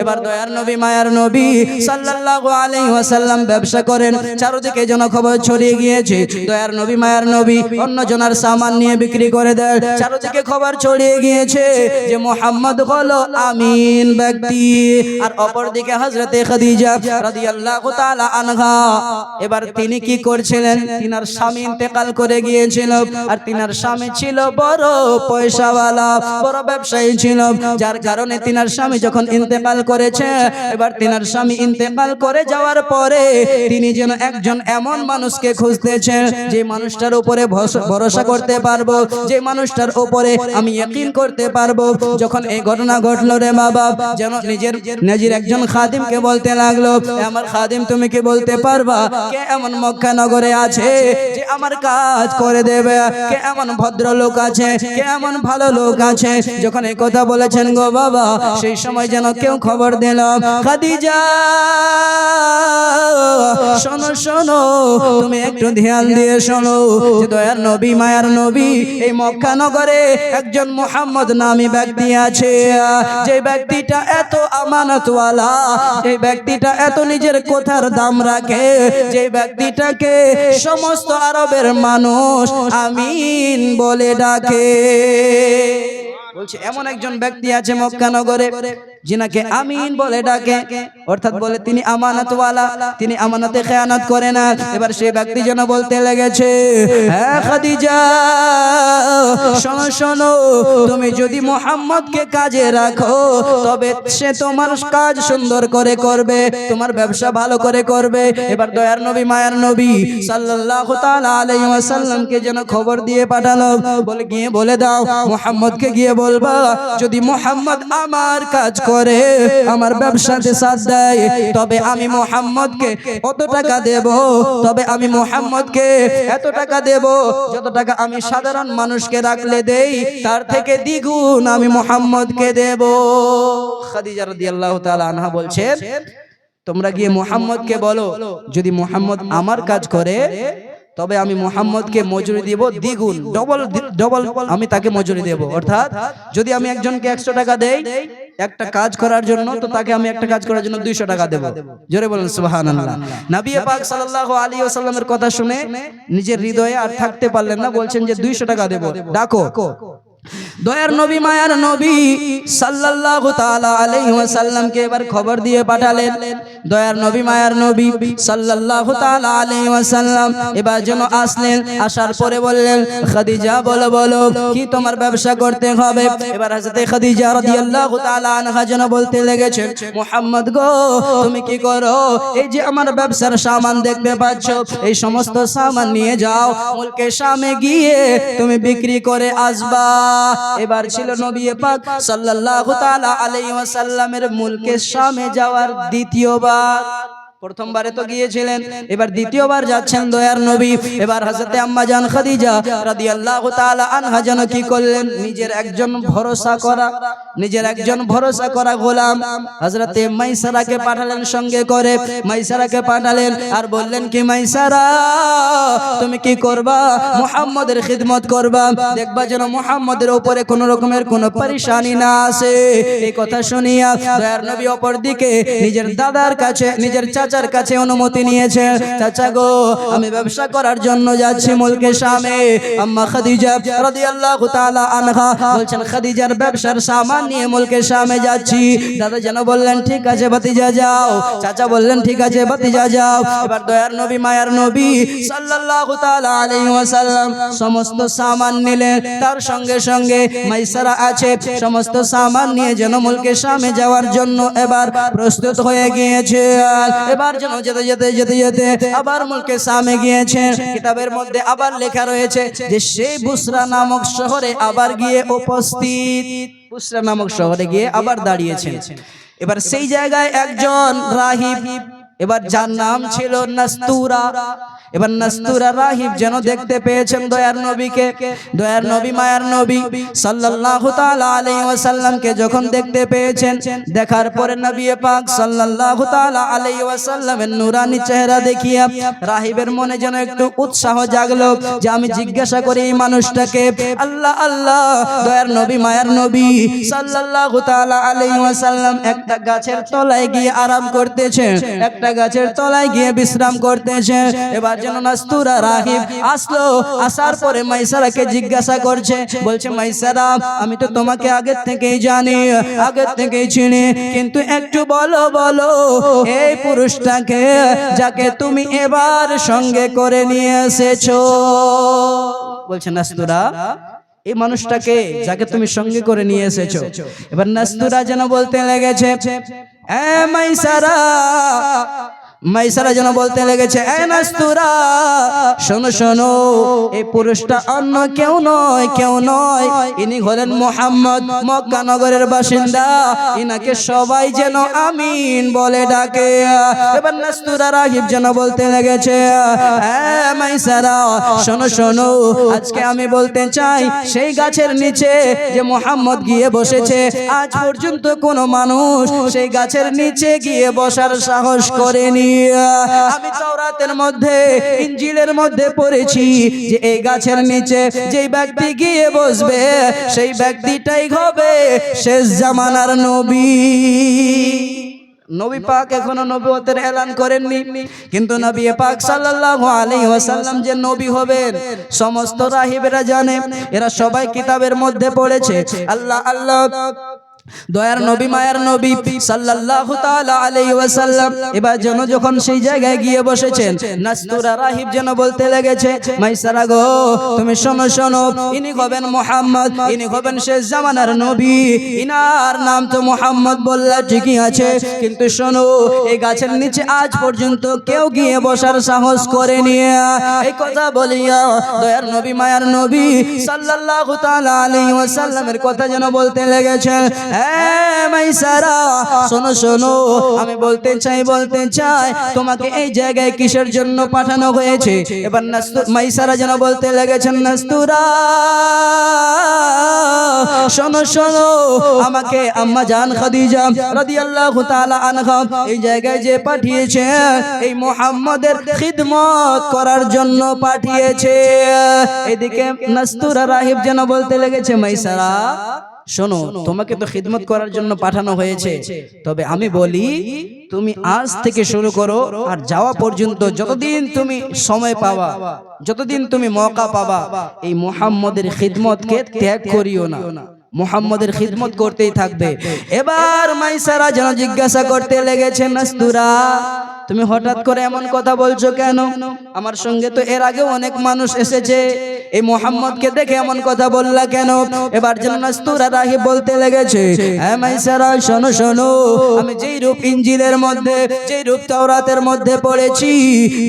এবার দয়ার নবী মায়ার নবী সাল্লাল্লাহু আলাইহি ওয়াসাল্লাম ব্যবসা করেন, চারদিকে যেন খবর ছড়িয়ে গিয়েছে। দয়ার নবী মায়ার নবী অন্য জনের সামান নিয়ে বিক্রি করে দেয়, চারদিকে খবর ছড়িয়ে গিয়েছে যে মুহাম্মদ হলো আমিন ব্যক্তি। আর অপরদিকে হযরতে খাদিজা রাদিয়াল্লাহু তাআলা আনহা, এবার তিনি কি করছিলেন, তিনার স্বামী ইন্তেকাল করে গিয়েছিল, আর তিনার স্বামী ছিল বড় পয়সাওয়ালা, বড় ব্যবসায়ী ছিল, যার কারণে তিনার স্বামী যখন ইন্তেকাল করেছে, এবার তিনার স্বামী ইন্তেকাল করে যাওয়ার পরে তিনি যেন একজন এমন মানুষকে খুঁজতেছেন যে মানুষটার উপরে ভরসা করতে পারবো, যে মানুষটার উপরে আমি ইয়াকিন করতে পারবো। যখন এই ঘটনা ঘটলো রে বাবা, যেন নিজের একজন খাদিমকে বলতে লাগলো, আমার খাদিম তুমি কি বলতে পারবা কে এমন মক্কা নগরে আছে যে আমার কাজ করে দেবে, কে এমন ভদ্র লোক আছে, কে এমন ভালো লোক আছে। যখন এই কথা বলেছেন গো বাবা, সেই সময় যেন কেউ খবর দিল, খাদিজা শোনো শোনো, তুমি একটু ধ্যান দিয়ে শোনো, যে দয়ার নবী মায়ার নবী এই মক্কা নগরে একজন মুহাম্মদ নামী ব্যক্তি আছে, যে ব্যক্তিটা এত আমানতওয়ালা, যে ব্যক্তিটা এত নিজের কথার দাম রাখে, যে ব্যক্তিটাকে সমস্ত আরবের মানুষ আমিন বলে ডাকে। বলছে এমন একজন ব্যক্তি আছে মক্কা নগরে যিনাকে আমিন বলে ডাকে, অর্থাৎ বলে তিনি আমানতওয়ালা, তিনি আমানতে খেয়ানত করে না। এবার সেই ব্যক্তি যেন বলতে লেগেছে, হ্যাঁ খাদিজা শোনো শোনো, তুমি যদি মুহাম্মদকে কাজে রাখো তবে সে তোমার কাজ সুন্দর করে করবে, তোমার ব্যবসা ভালো করে করবে। এবার দয়ার নবী মায়ার নবী সাল্লাল্লাহু তাআলা আলাইহি ওয়াসাল্লামকে যেন খবর দিয়ে পাঠালো, বলে গিয়ে বলে দাও মুহাম্মদকে, গিয়ে বলবা যদি মুহাম্মদ আমার কাজ করে, আমার ব্যবসাতে সাথ দেয়, তবে আমি মুহাম্মদকে কত টাকা দেব, তবে আমি মুহাম্মদকে এত টাকা দেব যত টাকা আমি সাধারণ মানুষকে রাখলে দেই, তার থেকে দ্বিগুণ আমি মুহাম্মদকে দেব। খাদিজা রাদিয়াল্লাহু তাআলা আনহা বলছেন, তোমরা গিয়ে মুহাম্মদকে বলো যদি মুহাম্মদ আমার কাজ করে তবে আমি মুহাম্মদকে মজুরি দেব দ্বিগুণ, ডবল আমি তাকে মজুরি দেব। অর্থাৎ যদি আমি একজনকে 100 টাকা দেই একটা কাজ করার জন্য, তো তাকে আমি একটা কাজ করার জন্য 200 টাকা দেব। জোরে বলেন সুবহানাল্লাহ। নবী পাক সাল্লাল্লাহু আলাইহি ওয়াসাল্লামের কথা শুনে নিজের হৃদয়ে আর থাকতে পারলেন না, বলছেন যে 200 টাকা দেব, ডাকো। দয়ার নবী মায়ার নবী সাল্লাল্লাহু তাআলা আলাইহি ওয়াসাল্লামকে এবার খবর দিয়ে পাঠালেন। দয়ার নবী মায়ার নবী সাল্লাল্লাহু তাআলা আলাইহি ওয়াসাল্লাম এবার যেন আসলেন, আসার পরে বললেন, খাদিজা বলো বলো কি তোমার ব্যবসা করতে হবে। এবার হযরতে খাদিজা রাদিয়াল্লাহু তাআলা আনহা যেন বলতে লেগেছেন, মুহাম্মদ গো তুমি কি করো, এই যে আমার ব্যবসার সামান দেখতে পাচ্ছ, এই সমস্ত সামান নিয়ে যাও মুলকে শামে গিয়ে তুমি বিক্রি করে আসবা। এবার ছিল নবী পাক সাল্লাল্লাহু তাআলা আলাইহি ওয়াসাল্লামের মুলকে শামে যাওয়ার দ্বিতীয়বার। প্রথমবারে তো গিয়েছিলেন, এবার দ্বিতীয়বার যাচ্ছেন দয়ার নবী। এবার হযরতে আম্মা জান খাদিজা রাদিয়াল্লাহু তাআলা আনহা যেন কি করলেন, নিজের একজন ভরসা করা গোলাম হযরতে মাইসারাকে পাঠালেন সঙ্গে করে। মাইসারাকে পাঠালেন আর বললেন কি, মাইসারা তুমি কি করবা, মুহাম্মদের খিদমত করবা, দেখবা যেন মুহাম্মদের উপরে কোন রকমের কোন পরেশানি না আসে। এই কথা শুনিয়া দয়ার নবী অপর দিকে নিজের দাদার কাছে, নিজের চাচার কাছে অনুমতি নিয়েছে। চাচা গো আমি ব্যবসা করার জন্য যাচ্ছি মুলকে শামে। আম্মা খাদিজা রাদিয়াল্লাহু তাআলা আনহা বলছেন, খাদিজার ব্যবসার সামান নিয়ে মুলকে শামে যাচ্ছি। দাদা যেন বললেন ঠিক আছে ভাতিজা যাও, চাচা বললেন ঠিক আছে ভাতিজা যাও। এবার দয়ার নবী মায়ার নবী সাল্লাল্লাহু তাআলা আলাইহি ওয়াসাল্লাম সমস্ত সামান নিলেন, তার সঙ্গে সঙ্গে মাইসারা আছে, সমস্ত সামান নিয়ে যেন মুলকে শামে যাওয়ার জন্য এবার প্রস্তুত হয়ে গিয়েছে। এবার যেন যেতে যেতে যেতে যেতে আবার মুলকে শামে গিয়েছেন। কিতাবের মধ্যে আবার লেখা রয়েছে যে সেই বুসরা নামক শহরে আবার গিয়ে উপস্থিত, বুসরা নামক শহরে গিয়ে আবার দাঁড়িয়েছেন। এবার সেই জায়গায় একজন রাহিব এবার যার নাম ছিল নাস্তুরা, এবার নাস্তুরা রাহিব যেন দেখতে পেয়েছেন দয়ার নবীকে। দয়ার নবী মায়ার নবী সাল্লাল্লাহু তাআলা আলাইহি ওয়াসাল্লামকে যখন দেখতে পেয়েছেন, দেখার পরে নবী পাক সাল্লাল্লাহু তাআলা আলাইহি ওয়াসাল্লামের নূরানি চেহারা দেখিয়া রাহিবের মনে যেন একটু উৎসাহ জাগলো যে আমি জিজ্ঞাসা করি এই মানুষটাকে। আল্লাহ আল্লাহ, দয়ার নবী মায়ার নবী সাল্লাল্লাহু তাআলা আলাইহি ওয়াসাল্লাম একটা গাছের তলায় গিয়ে আরাম করতেছেন, একটা গাছের তলায় গিয়ে বিশ্রাম করতেছেন। এবার যেন নাস্তুরা রাহিব আসলো, আসার পরে মাইসারাকে জিজ্ঞাসা করছে, বলছে মাইসারা আমি তো তোমাকে আগের থেকেই জানি, আগের থেকেই চিনি, কিন্তু একটু বলো বলো এই পুরুষটাকে যাকে তুমি এবার সঙ্গে করে নিয়ে এসেছো। বলছে নাস্তুরা এই মানুষটাকে যাকে তুমি সঙ্গে করে নিয়ে এসেছো। এবার নাস্তুরা যেন বলতে লেগেছে এ মাইসারা, মাইসারা যেন বলতে লেগেছে এ নাস্তুরা শোনো শোনো, এই পুরুষটা অন্য কেউ নয়, কেউ নয়, ইনি হলেন মুহাম্মদ, মক্কা নগরের বাসিন্দা, ইনাকে সবাই যেন আমিন বলে ডাকে। এবার নাস্তুরা রাহিব যেন বলতে লেগেছে এ মাইসারা শোনো শোনো, আজকে আমি বলতে চাই সেই গাছের নিচে যে মুহাম্মদ গিয়ে বসেছে, আজ পর্যন্ত কোনো মানুষ সেই গাছের নিচে গিয়ে বসার সাহস করেনি। আমি তাওরাতের মধ্যে ইনজিলের মধ্যে পড়েছি যে এই গাছের নিচে যেই ব্যক্তি গিয়ে বসবে সেই ব্যক্তিটাই হবে শেষ জামানার নবী। নবী পাক এখনো নবুয়তের এলান করেননি, কিন্তু নবী পাক সাল্লাল্লাহু আলাইহি ওয়াসাল্লাম যে নবী হবেন সমস্ত রাহিবেরা জানে, এরা সবাই কিতাবের মধ্যে পড়েছে। আল্লাহ আল্লাহ, দয়ার নবী মায়ার নবী সাল্লাল্লাহু তাআলা আলাইহি ওয়াসাল্লাম এবার যেন যখন সেই জায়গায় গিয়ে বসেছেন, নাস্তুরা রাহিব যেন বলতে লেগেছে মাইসারা গো তুমি শোনো শোনো, ইনি হবেন মুহাম্মদ, ইনি হবেন শেষ জামানার নবী, ইনার নাম তো মুহাম্মদ বললে ঠিকই আছে, কিন্তু শোনো এই গাছের নিচে আজ পর্যন্ত কেউ গিয়ে বসার সাহস করেনি। এই কথা বলিয়া দয়ার নবী মায়ার নবী সাল্লাল্লাহু তাআলা আলাইহি ওয়াসাল্লামের কথা যেন বলতে লেগেছেন মাইসারা শোনো শোনো, আমি বলতে চাই তোমাকে এই জায়গায় কিসের জন্য পাঠানো হয়েছে। এবার মাইসারা যেন বলতে লেগেছেন নাস্তুরা শোনো শোনো, আমাকে আম্মা জান খাদিজা রাদিয়াল্লাহু তাআলা আনহা এই জায়গায় যে পাঠিয়েছে এই মুহাম্মাদের খিদমত করার জন্য পাঠিয়েছে। এদিকে নাস্তুরা রাহিব যেন বলতে লেগেছে মাইসারা শোনো তোমাকে তো খিদমত করার জন্য পাঠানো হয়েছে, তবে আমি বলি তুমি আজ থেকে শুরু করো আর যাওয়া পর্যন্ত যতদিন তুমি সময় পাবা, যতদিন তুমি মৌকা পাবা, এই মুহাম্মাদের খিদমতকে ত্যাগ করিও না, মুহাম্মাদের খিদমত করতেই থাকবে। এবার মাইসারা যেন জিজ্ঞাসা করতে লেগেছে নাস্তুরা তুমি হঠাৎ করে এমন কথা বলছো কেন? আমার সঙ্গে তো এর আগেও অনেক মানুষ এসেছে, এই মুহাম্মদকে দেখে এমন কথা বললা কেন? এবার যেন নাস্তুরা রাহিব বলতে লেগেছে হ্যাঁ মাইসারা শোনো শোনো, আমি যেই রূপ ইনজিলের মধ্যে, যেই রূপ তাওরাতের মধ্যে পড়েছি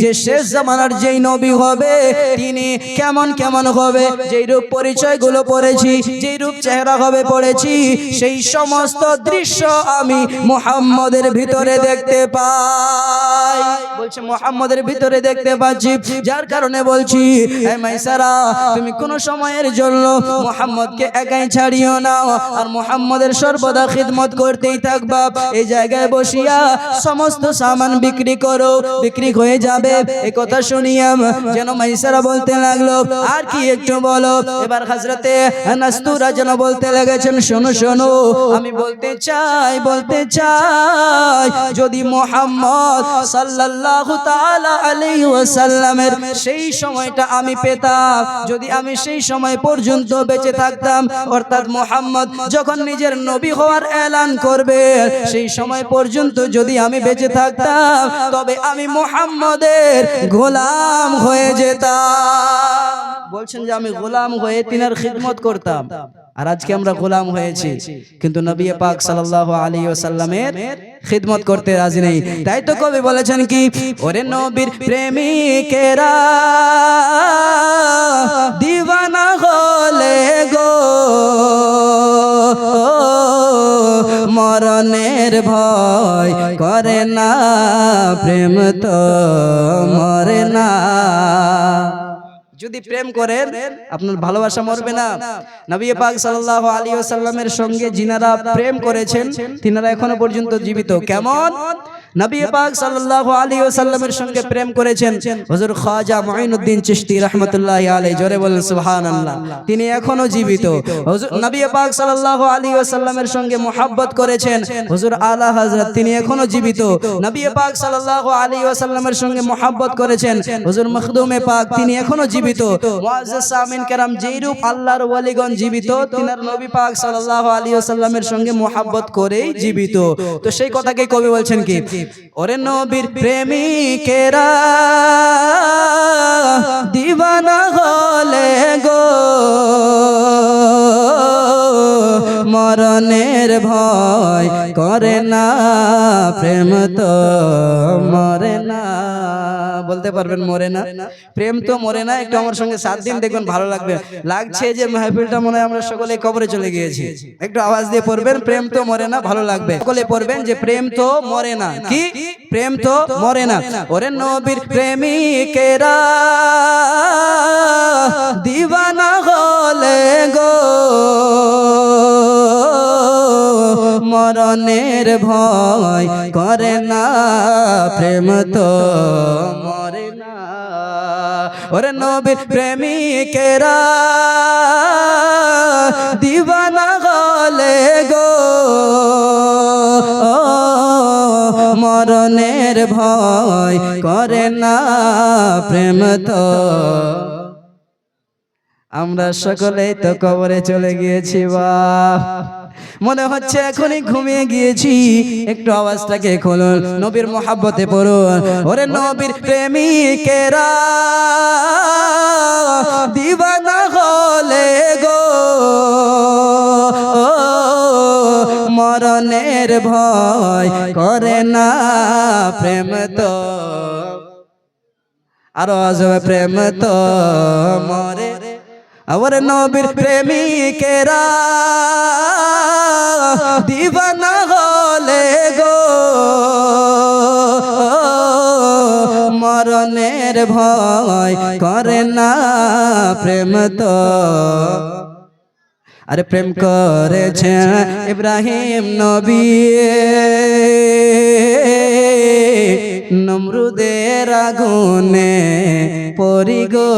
যে শেষ জামানার যেই নবী হবে তিনি কেমন কেমন হবে, যেই রূপ পরিচয়গুলো পড়েছি, যেই রূপ চেহারা হবে পড়েছি, সেই সমস্ত দৃশ্য আমি মুহাম্মদের ভিতরে দেখতে পাই। বলছে মুহাম্মদের ভিতরে দেখতে পাচ্ছি, যার কারণে বলছি হে মাইসারা তুমি কোন সময়ের জন্য মুহাম্মদকে একাই ছাড়িও না, আর মুহাম্মদের সর্বদা খিদমত করতেই থাকবা। এই জায়গায় বসিয়া সমস্ত সামান বিক্রি করো, বিক্রি হয়ে যাবে। এই কথা শুনিয়া যেন মাইসারা বলতে লাগলো আর কি একটু বলো। এবার হযরতে নাস্তুরা যেন বলতে লেগেছেন শোনো শোনো, আমি বলতে চাই যদি মুহাম্মদ সাল্লাল্লাহু তাআলা আলাইহি ওয়াসাল্লামের সেই সময়টা আমি পেতাম, যদি আমি সেই সময় পর্যন্ত বেঁচে থাকতাম, অর্থাৎ মুহাম্মদ যখন নিজের নবী হওয়ার এলান করবে সেই সময় পর্যন্ত যদি আমি বেঁচে থাকতাম, তবে আমি মুহাম্মদের গোলাম হয়ে যেতাম। বলছেন যে আমি গোলাম হয়ে তিনার খিদমত করতাম, আর আজকে আমরা গোলাম হয়েছি কিন্তু নবী পাক সাল্লাল্লাহু আলাইহি ওয়াসাল্লামের খিদমত করতে রাজি নেই। তাই তো কবি বলেছেন কি ওরে নবীর প্রেমিকেরা দিওয়ানা হলে গো মরণের ভয় করে না, প্রেম তো মরে না। যদি প্রেম করেন আপনার ভালোবাসা মরবে না। নবী পাক সাল্লাল্লাহু আলাইহি ওয়াসাল্লামের সঙ্গে যিনারা প্রেম করেছেন তিনারা এখনো পর্যন্ত জীবিত। কেমন? নবী পাক সাল্লাল্লাহু আলাইহি ওয়াসাল্লামের সঙ্গে প্রেম করেছেন হুজুর খাজা মুঈনুদ্দিন চিশতি রাহমাতুল্লাহি আলাইহি, জোরে বলেন সুবহানাল্লাহ। তিনি এখনো জীবিত। হুজুর নবী পাক সাল্লাল্লাহু আলাইহি ওয়াসাল্লামের সঙ্গে মুহাব্বত করেছেন হুজুর আলা হযরত, তিনি এখনো জীবিত। নবী পাক সাল্লাল্লাহু আলাইহি ওয়াসাল্লামের সঙ্গে মুহাব্বত করেছেন হুজুর মখদুমে পাক, তিনি এখনো জীবিত। মুআজ্জাজ সামিন কেরাম, যেইরূপ আল্লাহর ওয়ালিগণ জীবিত, তিনার নবী পাক সাল্লাল্লাহু আলাইহি ওয়াসাল্লামের সঙ্গে মুহাব্বত করেই জীবিত। তো সেই কথাকে কবি বলছেন কি, ওরে নবীর প্রেমিকেরা দিওয়ানা হলে গো, মরণের ভয় করে না, প্রেম তো মরে না। বলতে পারবেন মরে না? প্রেম তো মরে না। একটু আমার সঙ্গে 7 দিন দেখবেন, ভালো লাগবে। লাগছে যে মাহফিলটা মনে হয় আমরা সকলে কবরে চলে গিয়েছি। একটু আওয়াজ দিয়ে পড়বেন, প্রেম তো মরে না, ভালো লাগবে। সকলে পড়বেন যে প্রেম তো মরে না। কি? প্রেম তো মরে না। ওরে নবীর প্রেমিকেরা দিওয়ানা হলে গো, মরণের ভয় করে না, প্রেম তো মরে না। ওরে নবীর প্রেমিকেরা দিওয়ানা হলে গো, মরণের ভয় করে না, প্রেম তো। আমরা সকলেই তো কবরে চলে গিয়েছি, বাহ, মনে হচ্ছে এখনই ঘুমিয়ে গিয়েছি। একটু আওয়াজটাকে খুলুন, নবীর মোহাব্বতে পড়ুন। ওরে নবীর প্রেমিকেরা দিওয়ানা হলে গো, মরণের ভয় করে না, প্রেম তো। আরো আসবে, প্রেম তো মরে। और नबीर प्रेमिकेरा दीवाना होले गो मरनेर भय करे ना प्रेम तो अरे प्रेम करेছে इब्राहिम नबी नमरुदेर आগুনে পড়ি গো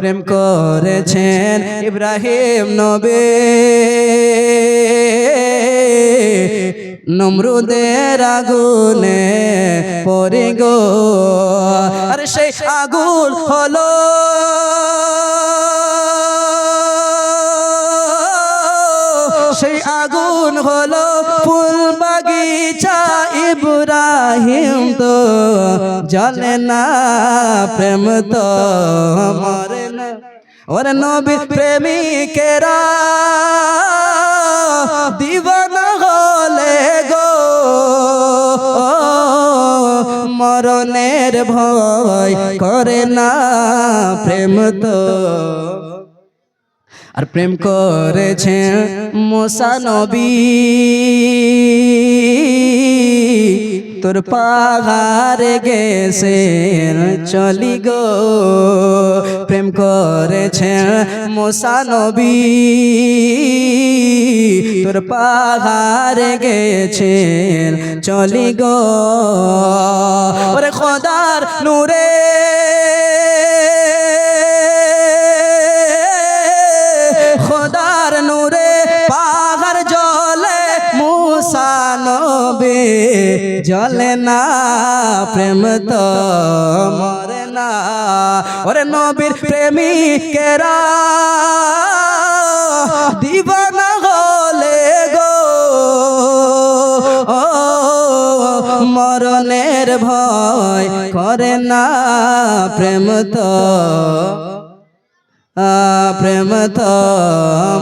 প্রেম করেছেন ইব্রাহিম নবী নমরুদের আগুনে পড়ি গো আরে সেই আগুন হলো সেই আগুন হলো ফুল বাগিচা ইব্রাহিম তো জ্বলে না প্রেম তো মরে না ওরে নবীর প্রেমিকেরা দিওয়ানা হলে গো মরণের ভয় করে না প্রেম তো আর প্রেম করেছে মুসা নবী তোর পাহাড়ে গেছে চলি গো প্রেম করেছে মুসা নবী তোর পাহাড়ে গেছে চলি গো ওরে খোদার নূরে খোদার নূরে পাহাড় জ্বলে মুসা নবী জ্বলে না প্রেম তো মরে না ওরে নবীর প্রেমিকেরা দিওয়ানা হলে গো মরণের ভয় করে না প্রেম তো প্রেম তো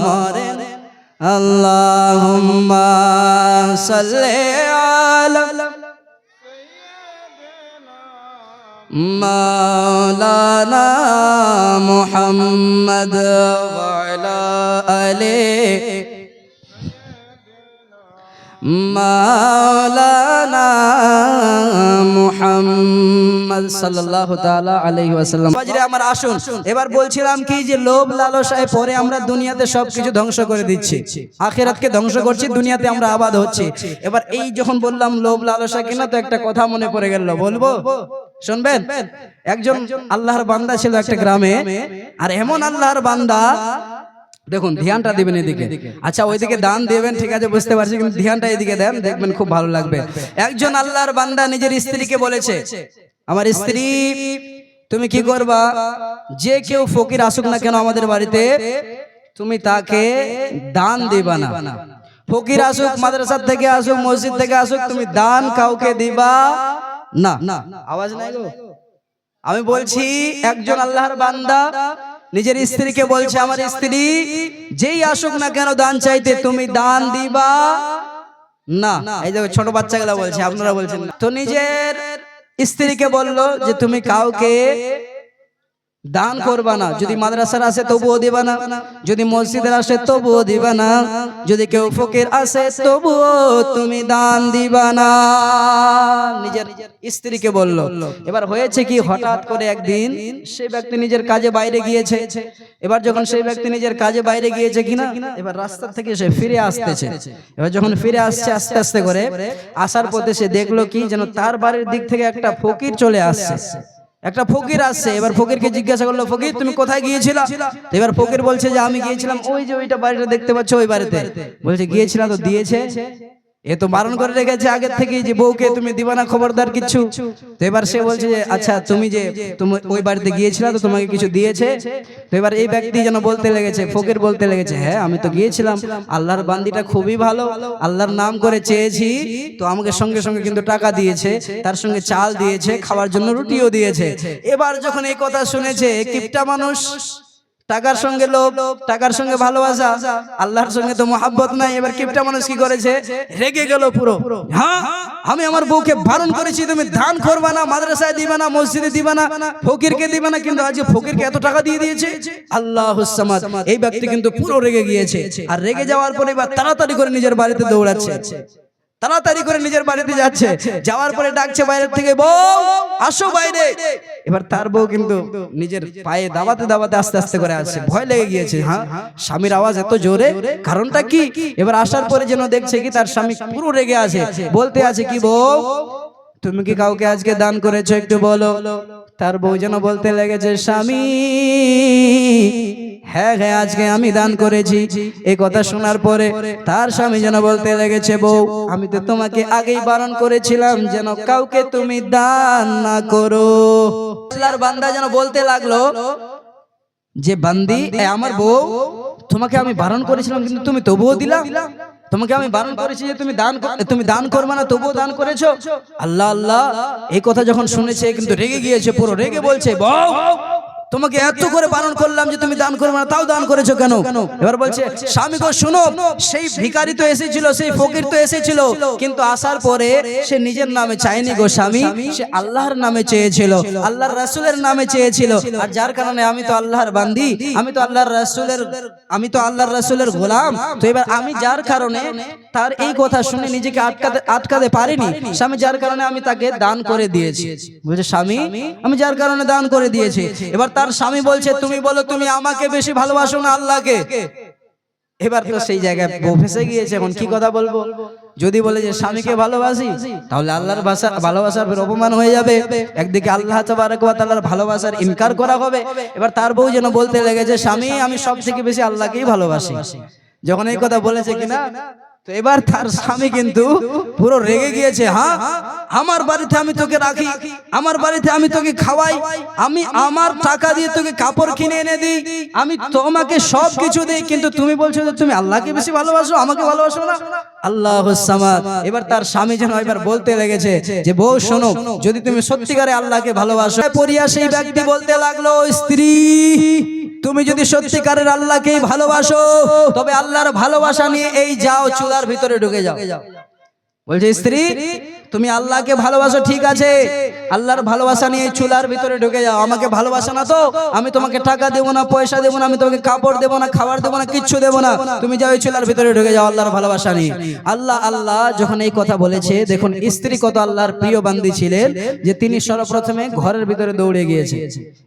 মরে আল্লাহুম্মা সাল্লি আলা মাওলানা মুহাম্মদ ওয়া আলা আলি মাওলানা মুহাম্মদ সাল্লাল্লাহু তাআলা আলাইহি ওয়াসাল্লাম। বাজরে আমার আসুন, এবার বলছিলাম কি যে লোভ লালসায় পরে আমরা দুনিয়াতে সবকিছু ধ্বংস করে দিচ্ছি, আখিরাতকে ধ্বংস করছি, দুনিয়াতে আমরা আবাদ হচ্ছি। এবার এই যখন বললাম লোভ লালসা কিনা, তো একটা কথা মনে পড়ে গেল, বলবো? শুনবেন? একজন আল্লাহর বান্দা ছিল একটা গ্রামে, আর এমন আল্লাহর বান্দা, দেখুন ধ্যানটা দিবেন এদিকে, আচ্ছা ওইদিকে দান দেবেন, ঠিক আছে বুঝতে পারছি, কিন্তু ধ্যানটা এদিকে দেন, দেখবেন খুব ভালো লাগবে। একজন আল্লাহর বান্দা নিজের স্ত্রীকে বলেছে, আমার স্ত্রী তুমি কি করবা, যে কেউ ফকির আসুক না কেন আমাদের বাড়িতে, তুমি তাকে দান দিবা না। ফকির আসুক, মাদ্রাসা থেকে আসুক, মসজিদ থেকে আসুক, তুমি দান কাউকে দিবা না। আওয়াজ নাই গো? আমি বলছি একজন আল্লাহর বান্দা নিজের স্ত্রীকে বলছে, আমার স্ত্রী যেই আসুক না কেন দান চাইতে, তুমি দান দিবা না। এই যে ছোট বাচ্চাগুলা বলছে, আপনারা বলছেন না। তো নিজের স্ত্রীকে বললো যে তুমি কাউকে দান করবা না, যদি মাদ্রাসার আসে তবুও দিবা না, যদি মসজিদের আসে তবুও দিবা না, যদি কেউ ফকির আসে তবুও তুমি দান দিবা না। নিজের স্ত্রীকে বলল। এবার হয়েছে কি, হঠাৎ করে একদিন সেই ব্যক্তি নিজের কাজে বাইরে গিয়েছে। এবার যখন সেই ব্যক্তি নিজের কাজে বাইরে গিয়েছে কিনা, এবার রাস্তা থেকে সে ফিরে আসতেছে। এবার যখন ফিরে আসছে আস্তে আস্তে করে, আসার পথে সে দেখলো কি, যেন তার বাড়ির দিক থেকে একটা ফকির চলে আসছে, একটা ফকির আসছে। এবার ফকিরকে জিজ্ঞাসা করলো, ফকির তুমি কোথায় গিয়েছিলা? এবার ফকির বলছে যে আমি গিয়েছিলাম ওই যে ওইটা বাড়িটা দেখতে পাচ্ছ, ওই বাড়িতে। বলছে গিয়েছিলাম তো দিয়েছে, এ তো বারণ করে রেখেছে আগের থেকে যে বউকে তুমি দিবা না, খবরদার কিচ্ছু। তো এবার সে বলছে যে আচ্ছা তুমি যে তুমি ওই বাড়িতে গিয়েছিলা তো তোমাকে কিছু দিয়েছে? তো এবার এই ব্যক্তি যেন বলতে লেগেছে, ফকির বলতে লেগেছে, হ্যাঁ আমি তো গিয়েছিলাম, আল্লাহর বান্দিটা খুবই ভালো, আল্লাহর নাম করে চেয়েছি, তো আমাকে সঙ্গে সঙ্গে কিন্তু টাকা দিয়েছে, তার সঙ্গে চাল দিয়েছে, খাওয়ার জন্য রুটিও দিয়েছে। এবার যখন এই কথা শুনেছে, কিপটা মানুষ, টাকার সঙ্গে লোভ, টাকার সঙ্গে ভালোবাসা, আল্লাহর সঙ্গে তো মহাব্বত নাই। এবার কিপটা মানুষ কি করেছে, রেগে গেল পুরো। হ্যাঁ আমি আমার বউকে বারণ করেছি তুমি দান করবা না, মাদ্রাসায় দিবা না, মসজিদে দিবা না, ফকিরকে দিবা না, কিন্তু আজ ফকিরকে এত টাকা দিয়ে দিয়েছে। আল্লাহুস সামাদ। এই ব্যক্তি কিন্তু পুরো রেগে গিয়েছে, আর রেগে যাওয়ার পরে এবার তাড়াতাড়ি করে নিজের বাড়িতে দৌড়াচ্ছে, তাড়াতাড়ি করে নিজের বাড়িতে যাচ্ছে। যাওয়ার পরে ডাকছে বাইরে থেকে, বউ আসো বাইরে। এবার তার বউ কিন্তু নিজের পায়ে দাবাতে দাবাতে আস্তে আস্তে করে আসছে, ভয় লেগে গিয়েছে। হ্যাঁ স্বামীর আওয়াজ এত জোরে, কারণটা কি? এবার আসার পরে যেন দেখছে কি তার স্বামী পুরো রেগে আছে, বলতে আছে কি, বউ তুমি কি কাউকে আজকে দান করেছো একটু বলো। তার বউ যেন বলতে লেগেছে, স্বামী হ্যাঁ হ্যাঁ আজকে আমি দান করেছি। এই কথা শোনার পরে তার স্বামী যেন বলতে লেগেছে, বউ আমি তো তোমাকে আগেই বারণ করেছিলাম যেন কাউকে তুমি দান না করো। আল্লাহর বান্দা যেন বলতে লাগলো যে বান্দি আমার বউ, তোমাকে আমি বারণ করেছিলাম কিন্তু তুমি তবুও দিলা, তোমাকে আমি বারণ করেছি যে তুমি দান করবে না, তবুও দান করেছো। আল্লাহ আল্লাহ, এই কথা যখন শুনেছে কিন্তু রেগে গিয়েছে, পুরো রেগে বলছে, বউ তোমাকে এত করে বারণ করলাম যে তুমি দান করবে না, তাও দান করেছো কেন? এবার বলছে, স্বামী গো শুনো, সেই ভিখারি তো এসেছিল, সেই ফকির তো এসেছিল, কিন্তু আসার পরে সে নিজের নামে চায়নি গো স্বামী, সে আল্লাহর নামে চেয়েছিল, আল্লাহর রাসূলের নামে চেয়েছিল। আর যার কারণে আমি তো আল্লাহর বান্দি, আমি তো আল্লাহর রাসূলের গোলাম। তো এবার আমি যার কারণে তার এই কথা শুনে নিজেকে আটকাতে পারিনি স্বামী, যার কারণে আমি তাকে দান করে দিয়েছি। বলছে স্বামী আমি যার কারণে দান করে দিয়েছি। এবার তার স্বামী বলছে, তুমি বলো তুমি আমাকে বেশি ভালোবাসো না আল্লাহকে? এবার তো সেই জায়গায় ফেসে গিয়েছে, এখন কি কথা বলবো? যদি বলে যে স্বামীকে ভালোবাসি, তাহলে আল্লাহর ভালোবাসার অপমান হয়ে যাবে, একদিকে আল্লাহ তাবারক ওয়া তাআলার ভালোবাসার ইনকার করা হবে। এবার তার বউ যেন বলতে লেগেছে, স্বামী আমি সব থেকে বেশি আল্লাহকেই ভালোবাসি। যখন এই কথা বলেছে কিনা, তো এবার তার স্বামী কিন্তু পুরো রেগে গিয়েছে। হ্যাঁ আমার বাড়িতে আমি তোকে রাখি, আমার বাড়িতে আমি তোকে খাওয়াই, আমি আমার টাকা দিয়ে তোকে কাপড় কিনে এনে দিই, আমি তোমাকে সব কিছু দিই, কিন্তু তুমি বলছো যে তুমি আল্লাহকে বেশি ভালোবাসো, আমাকে ভালোবাসো না। আল্লাহুস সামাদ। এবার তার স্বামী যেন এবার বলতে লেগেছে যে বউ শোনো, যদি তুমি সত্যিকারে আল্লাহকে ভালোবাসো, পরিয়া সেই ব্যক্তি বলতে লাগলো, স্ত্রী তুমি যদি সত্যিকারের আল্লাহকেই ভালোবাসো, তবে আল্লাহর ভালোবাসা নিয়ে এই যাও চুলার ভিতরে ঢুকে যাও। বলছে স্ত্রী তুমি আল্লাহকে ভালোবাসো ঠিক আছে, আল্লাহর ভালোবাসা নিয়ে চুলার ভিতরে ঢুকে যাও। আমাকে ভালোবাসা না তো আমি তোমাকে টাকা দেবো না, পয়সা দেবো না, আমি তোমাকে কাপড় দেবো না, খাবার দেবো না, কিচ্ছু দেবো না, তুমি যাও এই চুলার ভিতরে ঢুকে যাও আল্লাহর ভালোবাসা নিয়ে। আল্লাহ যখন এই কথা বলেছে, দেখুন স্ত্রী কত আল্লাহর প্রিয় বান্দি ছিলেন যে তিনি সর্বপ্রথমে ঘরের ভিতরে দৌড়ে গিয়েছে।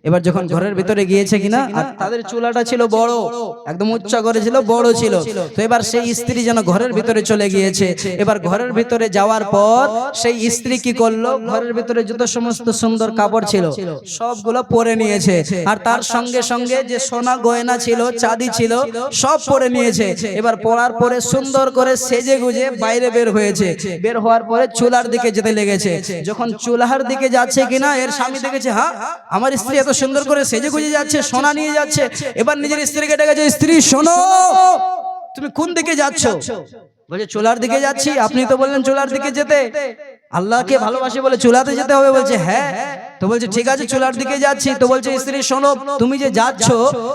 এবার যখন ঘরের ভিতরে গিয়েছে কিনা, আর তাদের চুলাটা ছিল বড়, একদম উচ্চা করে ছিল, বড় ছিল। তো এবার সেই স্ত্রী যেন ঘরের ভিতরে চলে গিয়েছে। এবার ঘরের ভিতরে যাওয়ার পর সেই স্ত্রী কি করলো, ঘরের ভিতরে যত সমস্ত সুন্দর কাপড় ছিল সবগুলো পরে নিয়েছে, আর তার সঙ্গে সঙ্গে যে সোনা গয়না ছিল, চাঁদি ছিল, সব পরে নিয়েছে। এবার পরার পরে সুন্দর করে সেজে গুজে বাইরে বের হয়েছে। বের হওয়ার পরে চুলার দিকে যেতে লেগেছে। যখন চুলার দিকে যাচ্ছে কিনা, এর স্বামী দেখেছে, হ্যাঁ আমার স্ত্রী এত সুন্দর করে সেজে গুজে যাচ্ছে, সোনা নিয়ে যাচ্ছে। এবার নিজের স্ত্রীকে ডেকেছে, স্ত্রী শোনো, তুমি কোন দিকে যাচ্ছ? বলছে চুলার দিকে যাচ্ছি। আপনি তো বললেন চুলার দিকে যেতে, আল্লাহকে ভালোবাসি বলে চুলাতে যেতে হবে। বলছে হ্যাঁ। তো বলছে ঠিক আছে চুলার দিকে যাচ্ছি। তো বলছে স্ত্রী শোনো, তুমি যে যাচ্ছ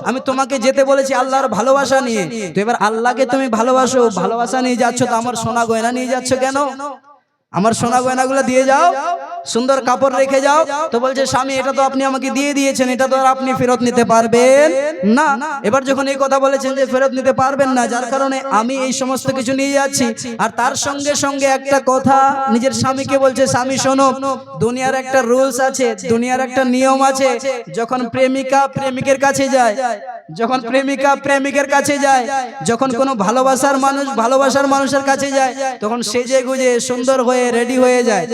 আমি তোমাকে যেতে বলেছি আল্লাহর ভালোবাসা নিয়ে। তো এবার আল্লাহকে তুমি ভালোবাসো, ভালোবাসা নিয়ে যাচ্ছ, তো আমার সোনা গয়না নিয়ে যাচ্ছ কেন? আমার সোনা গয়নাগুলো দিয়ে যাও, সুন্দর কাপড় রেখে যাও। তো বলছে স্বামী এটা তো আপনি আমাকে দিয়ে দিয়েছেন, এটা তো আর আপনি ফেরত নিতে পারবেন না। এবার যখন এই কথা বলেছেন যে ফেরত নিতে পারবেন না, যার কারণে আমি এই সমস্ত কিছু নিয়ে যাচ্ছি। আর তার সঙ্গে সঙ্গে একটা কথা নিজের স্বামীকে বলছে, স্বামী শোনো, দুনিয়ার একটা রুলস আছে, দুনিয়ার একটা নিয়ম আছে। যখন প্রেমিকা প্রেমিকের কাছে যায়, যখন প্রেমিকা প্রেমিকের কাছে যায়, যখন কোনো ভালোবাসার মানুষ ভালোবাসার মানুষের কাছে যায়, তখন সেজে গুজে সুন্দর হয়ে রেডি হয়ে যায়।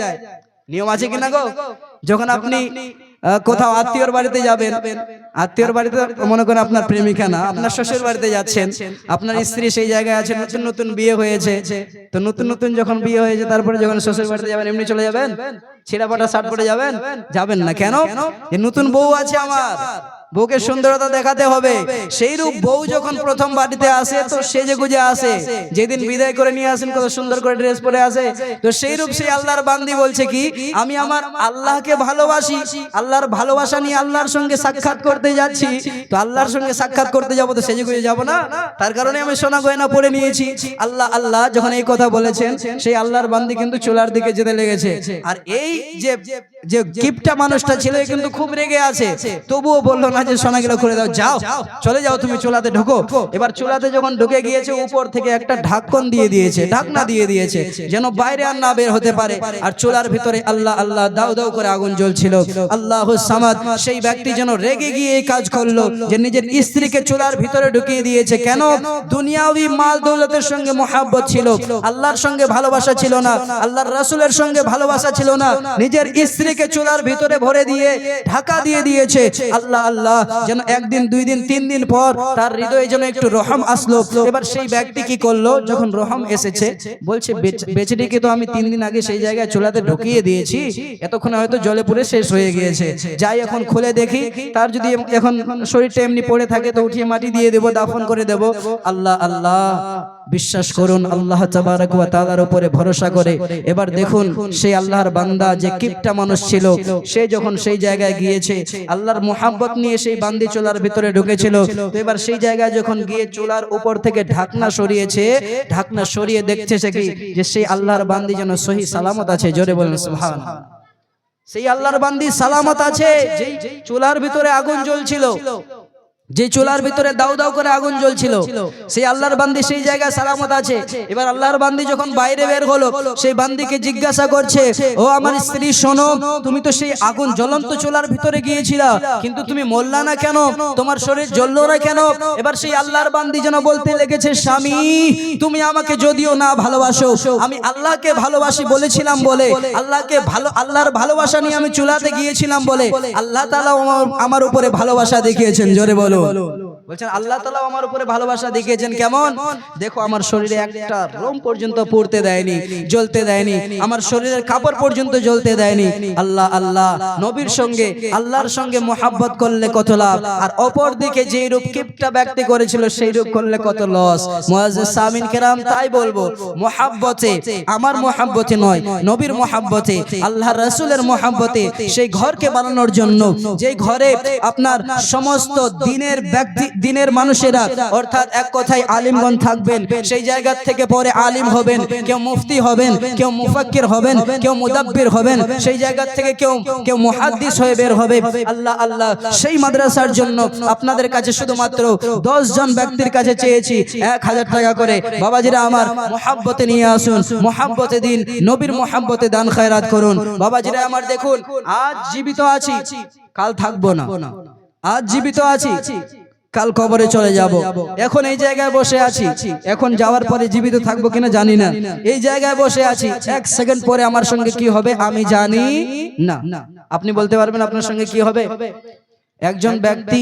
নিয়ম আছে কিনা গো? যখন আপনি কোথাও আত্মীয়র বাড়িতে যাবেন, আত্মীয়র বাড়িতে মনে করেন আপনার প্রেমিকা না, আপনার শ্বশুর বাড়িতে যাচ্ছেন, আপনার স্ত্রী সেই জায়গায় আছে, নতুন নতুন বিয়ে হয়েছে। তো নতুন নতুন যখন বিয়ে হয়েছে, তারপরে যখন শ্বশুর বাড়িতে যাবেন, এমনি চলে যাবেন? ছেঁড়া পাটা শার্ট পরে যাবেন? যাবেন না। কেন? যে নতুন বউ আছে আমার, বউকে সুন্দরতা দেখাতে হবে। সেইরূপ বউ যখন প্রথম বাড়িতে আসে তো সেজে গুজে আসে, যেদিন বিদায় করে নিয়ে আসেন কত সুন্দর করে ড্রেস পরে আসে। তো সেইরূপ সেই আল্লাহর বান্দি বলছে কি, আমি আমার আল্লাহকে ভালোবাসি, আল্লাহর ভালোবাসা নিয়ে আল্লাহর সঙ্গে সাক্ষাৎ করতে যাচ্ছি। তো আল্লাহর সঙ্গে সাক্ষাৎ করতে যাবো, তো সেজে গুজে যাবো না? তার কারণে আমি সোনা গয়না পরে নিয়েছি। আল্লাহ যখন এই কথা বলেছেন, সেই আল্লাহর বান্দি কিন্তু চুলার দিকে যেতে লেগেছে। আর এই যে গিফটটা মানুষটা ছিল কিন্তু খুব রেগে আছে, তবুও বললো না যে সোনাগুলো করে দাও, যাও চলে যাও তুমি চুলাতে ঢোকো। এবার চুলাতে যখন ঢুকে গিয়েছে, উপর থেকে একটা ঢাকন দিয়ে দিয়েছে, ঢাকনা দিয়ে দিয়েছে, যেন বাইরে আর না বের হতে পারে। আর চুলার ভিতরে আল্লাহ দাউ দাউ করে আগুন জ্বলছিল। আল্লাহুস সামাদ, সেই ব্যক্তি যেন রেগে গিয়ে এই কাজ করলো যে নিজের স্ত্রীকে চুলার ভিতরে ঢুকিয়ে দিয়েছে। কেন? দুনিয়াবি মাল দৌলতের সঙ্গে মহব্বত ছিল, আল্লাহর সঙ্গে ভালোবাসা ছিল না, আল্লাহর রাসূলের সঙ্গে ভালোবাসা ছিল না। নিজের স্ত্রীকে চুলার ভিতরে ভরে দিয়ে ঢাকা দিয়ে দিয়েছে। আল্লাহ যেন একদিন, দুই দিন, তিন দিন পর তার হৃদয়ে যেন একটু রহম আসলো। এবার সেই ব্যক্তি কি করলো, যখন রহম এসেছে, বলছে বেচারিকে তো আমি 3 দিন আগে সেই জায়গায় চুলাতে ঢুকিয়ে দিয়েছি, এতক্ষণে হয়তো জলে পুড়ে শেষ হয়ে গিয়েছে। যাই এখন খুলে দেখি, তার যদি এখন শরীরটা এমনি পড়ে থাকে তো উঠিয়ে মাটি দিয়ে দেবো, দাফন করে দেবো। আল্লাহ বিশ্বাস করুন, আল্লাহ তাবারক ওয়া তাআলার উপরে ভরসা করে। এবার দেখুন সেই আল্লাহর বান্দা যে কিপটা মানুষ ছিল, সে যখন সেই জায়গায় গিয়েছে, আল্লাহর মুহাব্বত নিয়ে সেই বান্দি চুলার ভিতরে ঢুকেছিল। তো এবার সেই জায়গায় যখন গিয়ে চুলার উপর থেকে ঢাকনা সরিয়েছে, ঢাকনা সরিয়ে দেখতেছে কি যে সেই আল্লাহর বান্দি যেন সহি সালামত আছে। জোরে বলেন সুবহানাল্লাহ। সেই আল্লাহর বান্দি সালামত আছে, যেই চুলার ভিতরে আগুন জ্বলছিল, যে চুলার ভিতরে দাউ দাউ করে আগুন জ্বলছিল, সেই আল্লাহর বান্দি সেই জায়গায় সালামত আছে। এবার আল্লাহর বান্দি যখন বাইরে বের হলো, সেই বান্দিকে জিজ্ঞাসা করছে, ও আমার স্ত্রী শোনো, তুমি তো সেই আগুন জ্বলন্ত চুলার ভিতরে গিয়েছিলা, কিন্তু তুমি মরলা না কেন? তোমার শরীর জ্বললো না কেন? এবার সেই আল্লাহর বান্দি যেন বলতে লেগেছে, স্বামী তুমি আমাকে যদিও না ভালোবাসো, আমি আল্লাহকে ভালোবাসি বলেছিলাম বলে, আল্লাহর ভালোবাসা নিয়ে আমি চুলাতে গিয়েছিলাম বলে আল্লাহ তাআলা আমার উপরে ভালোবাসা দেখিয়েছেন। জোরে বলো। বলছেন আল্লাহ তাআলা আমার উপরে ভালোবাসা দেখিয়েছেন কেমন? দেখো আমার শরীরে একটা রোম পর্যন্ত পড়তে দেয়নি, জ্বলতে দেয়নি, আমার শরীরের কাপড় পর্যন্ত জ্বলতে দেয়নি। আল্লাহ নবীর সঙ্গে, আল্লাহর সঙ্গে মুহাব্বত করলে কত লাভ, আর অপর দিকে যেই রূপ কিপটা ব্যক্তি করেছিল সেই রূপ করলে কত লস। মুআজ্জিজ সামিন কেরাম, তাই বলবো মুহাব্বতে, আমার মুহাব্বতে নয়, নবীর মুহাব্বতে, আল্লাহর রাসূলের মুহাব্বতে সেই ঘরকে বানানোর জন্য, যেই ঘরে আপনার সমস্ত দিনের ব্যক্তি দিনের মানুষেরা অর্থাৎ এক কথায় আলিমগণ থাকবেন, সেই জায়গা থেকে পরে আলিম হবেন, কেউ মুফতি হবেন, কেউ মুফাক্কির হবেন, কেউ মুদাব্বির হবেন, সেই জায়গা থেকে কেউ মুহাদ্দিস হয়ে বের হবে। আল্লাহ আল্লাহ, সেই মাদ্রাসার জন্য আপনাদের কাছে শুধুমাত্র 10 জন ব্যক্তির কাছে চেয়েছি 1000 টাকা করে। বাবাজিরা আমার, মুহাব্বতে নিয়ে আসুন, মুহাব্বতে দিন, নবীর মুহাব্বতে দান খয়রাত করুন। বাবাজিরা আমার, দেখুন আজ জীবিত আছি, কাল থাকবো না। আজ জীবিত আছি, কাল কবরে চলে যাব। এখন এই জায়গায় বসে আছি, এখন যাওয়ার পরে জীবিত থাকবো কিনা জানি না। এই জায়গায় বসে আছি, 1 সেকেন্ড পরে আমার সঙ্গে কি হবে আমি জানি না। আপনি বলতে পারবেন আপনার সঙ্গে কি হবে? একজন ব্যক্তি